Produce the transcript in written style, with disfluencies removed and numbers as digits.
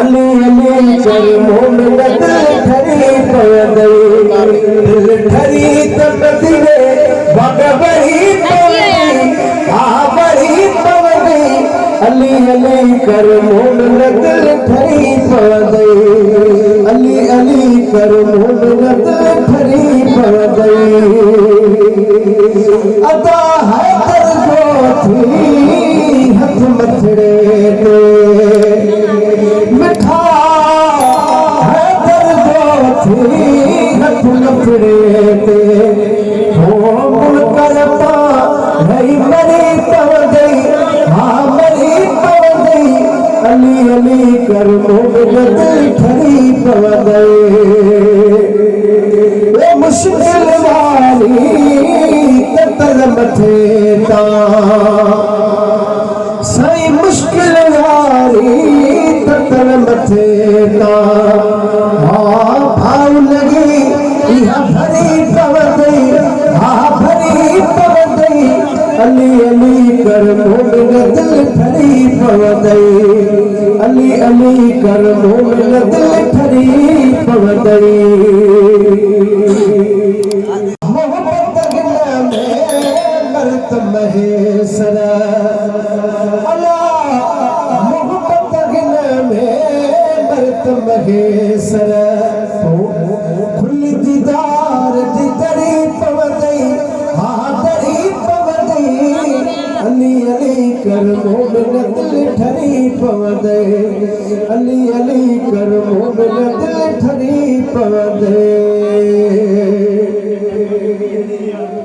अली अली कर मोमिन दिल ठरी पवंदई दिल ठरी त बदिले भगवरी पवंदई आ बरी पवंदई अली अली कर मोमिन दिल ठरी पवंदई अली अली कर मोमिन दिल ठरी पवंदई अदा है दर्जो थी हथ मथड़े ते मिठा है दर्जो थी हथ मथड़े ते हो मुनकर पा रही मरी पवंदई हा मरी पवंदई अली अली कर मोमिन दिल ठरी पवंदई ए मुश्किल वाली तल मथे ता सही मुश्किल वाली तल मथे ता हाँ भाव लगी यह भरी पवंदई हाँ भरी पवंदई अली अली कर मोमिन दिल ठरी पवंदई अली अली कर मोमिन दिल ठरी पवंदई महेसर अल्लाह मोहब्बत गिन में बरत महेसर खुली दीदार दी दरी पवंदई हाँ दरी पवंदई अली अली कर मोमिन दिल ठरी पवंदई अली अली कर मोमिन दिल ठरी पवंदई।